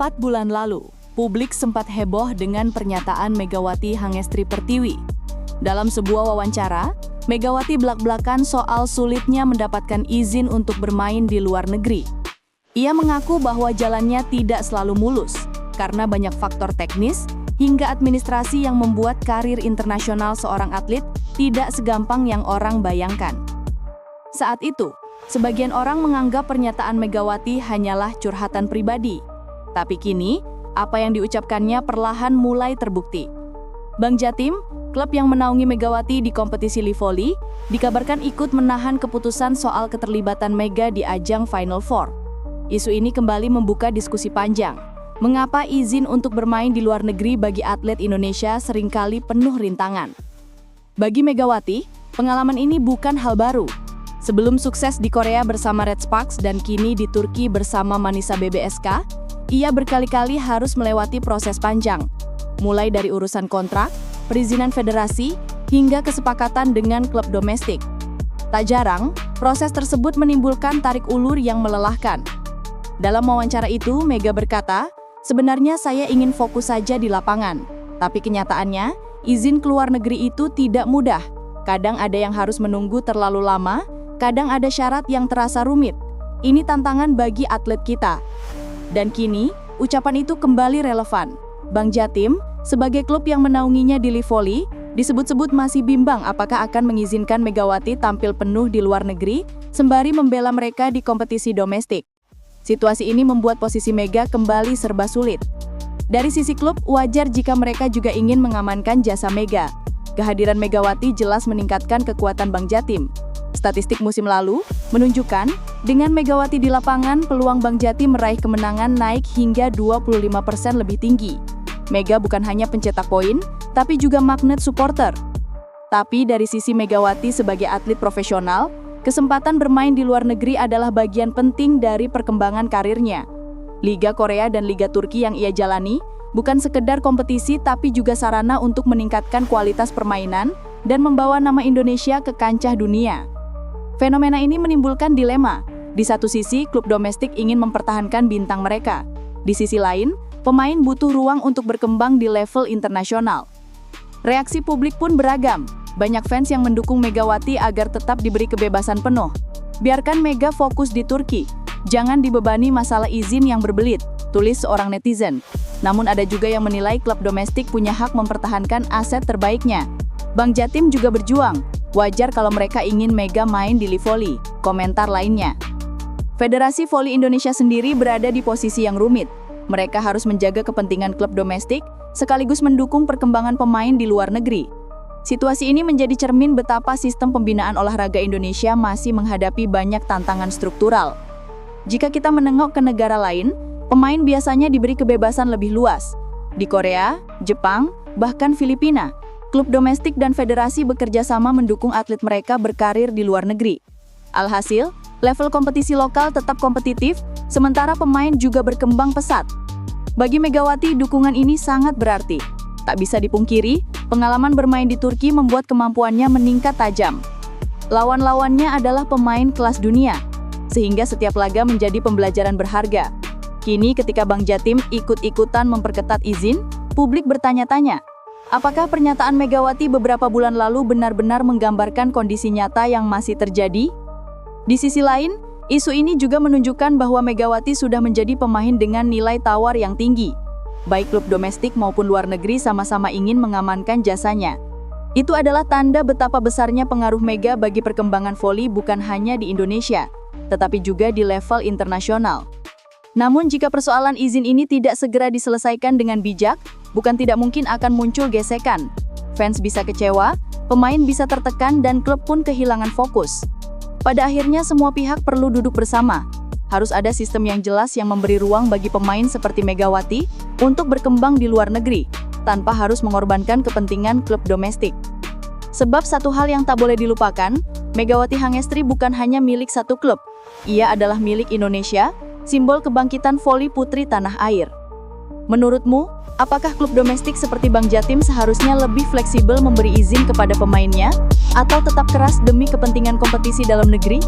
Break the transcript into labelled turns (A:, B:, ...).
A: 4 bulan lalu, publik sempat heboh dengan pernyataan Megawati Hangestri Pertiwi. Dalam sebuah wawancara, Megawati belak-belakan soal sulitnya mendapatkan izin untuk bermain di luar negeri. Ia mengaku bahwa jalannya tidak selalu mulus, karena banyak faktor teknis hingga administrasi yang membuat karir internasional seorang atlet tidak segampang yang orang bayangkan. Saat itu, sebagian orang menganggap pernyataan Megawati hanyalah curhatan pribadi. Tapi kini, apa yang diucapkannya perlahan mulai terbukti. Bank Jatim, klub yang menaungi Megawati di kompetisi Livoli, dikabarkan ikut menahan keputusan soal keterlibatan Mega di ajang Final Four. Isu ini kembali membuka diskusi panjang. Mengapa izin untuk bermain di luar negeri bagi atlet Indonesia seringkali penuh rintangan? Bagi Megawati, pengalaman ini bukan hal baru. Sebelum sukses di Korea bersama Red Sparks dan kini di Turki bersama Manisa BBSK, ia berkali-kali harus melewati proses panjang, mulai dari urusan kontrak, perizinan federasi, hingga kesepakatan dengan klub domestik. Tak jarang, proses tersebut menimbulkan tarik ulur yang melelahkan. Dalam wawancara itu, Mega berkata, "Sebenarnya saya ingin fokus saja di lapangan, tapi kenyataannya, izin keluar negeri itu tidak mudah. Kadang ada yang harus menunggu terlalu lama, kadang ada syarat yang terasa rumit. Ini tantangan bagi atlet kita." Dan kini, ucapan itu kembali relevan. Bank Jatim, sebagai klub yang menaunginya di Livoli, disebut-sebut masih bimbang apakah akan mengizinkan Megawati tampil penuh di luar negeri, sembari membela mereka di kompetisi domestik. Situasi ini membuat posisi Mega kembali serba sulit. Dari sisi klub, wajar jika mereka juga ingin mengamankan jasa Mega. Kehadiran Megawati jelas meningkatkan kekuatan Bank Jatim. Statistik musim lalu menunjukkan, dengan Megawati di lapangan, peluang Bank Jatim meraih kemenangan naik hingga 25% lebih tinggi. Mega bukan hanya pencetak poin, tapi juga magnet supporter. Tapi dari sisi Megawati sebagai atlet profesional, kesempatan bermain di luar negeri adalah bagian penting dari perkembangan karirnya. Liga Korea dan Liga Turki yang ia jalani bukan sekedar kompetisi tapi juga sarana untuk meningkatkan kualitas permainan dan membawa nama Indonesia ke kancah dunia. Fenomena ini menimbulkan dilema. Di satu sisi, klub domestik ingin mempertahankan bintang mereka. Di sisi lain, pemain butuh ruang untuk berkembang di level internasional. Reaksi publik pun beragam. Banyak fans yang mendukung Megawati agar tetap diberi kebebasan penuh. Biarkan Mega fokus di Turki. Jangan dibebani masalah izin yang berbelit, tulis seorang netizen. Namun ada juga yang menilai klub domestik punya hak mempertahankan aset terbaiknya. Bank Jatim juga berjuang. Wajar kalau mereka ingin Mega main di Livoli, komentar lainnya. Federasi Voli Indonesia sendiri berada di posisi yang rumit. Mereka harus menjaga kepentingan klub domestik, sekaligus mendukung perkembangan pemain di luar negeri. Situasi ini menjadi cermin betapa sistem pembinaan olahraga Indonesia masih menghadapi banyak tantangan struktural. Jika kita menengok ke negara lain, pemain biasanya diberi kebebasan lebih luas. Di Korea, Jepang, bahkan Filipina, klub domestik dan federasi bekerja sama mendukung atlet mereka berkarir di luar negeri. Alhasil, level kompetisi lokal tetap kompetitif, sementara pemain juga berkembang pesat. Bagi Megawati, dukungan ini sangat berarti. Tak bisa dipungkiri, pengalaman bermain di Turki membuat kemampuannya meningkat tajam. Lawan-lawannya adalah pemain kelas dunia, sehingga setiap laga menjadi pembelajaran berharga. Kini ketika Bank Jatim ikut-ikutan memperketat izin, publik bertanya-tanya, apakah pernyataan Megawati beberapa bulan lalu benar-benar menggambarkan kondisi nyata yang masih terjadi? Di sisi lain, isu ini juga menunjukkan bahwa Megawati sudah menjadi pemain dengan nilai tawar yang tinggi. Baik klub domestik maupun luar negeri sama-sama ingin mengamankan jasanya. Itu adalah tanda betapa besarnya pengaruh Mega bagi perkembangan voli bukan hanya di Indonesia, tetapi juga di level internasional. Namun jika persoalan izin ini tidak segera diselesaikan dengan bijak, bukan tidak mungkin akan muncul gesekan. Fans bisa kecewa, pemain bisa tertekan, dan klub pun kehilangan fokus. Pada akhirnya semua pihak perlu duduk bersama. Harus ada sistem yang jelas yang memberi ruang bagi pemain seperti Megawati untuk berkembang di luar negeri, tanpa harus mengorbankan kepentingan klub domestik. Sebab satu hal yang tak boleh dilupakan, Megawati Hangestri bukan hanya milik satu klub. Ia adalah milik Indonesia, simbol kebangkitan voli putri tanah air. Menurutmu, apakah klub domestik seperti Bank Jatim seharusnya lebih fleksibel memberi izin kepada pemainnya, atau tetap keras demi kepentingan kompetisi dalam negeri?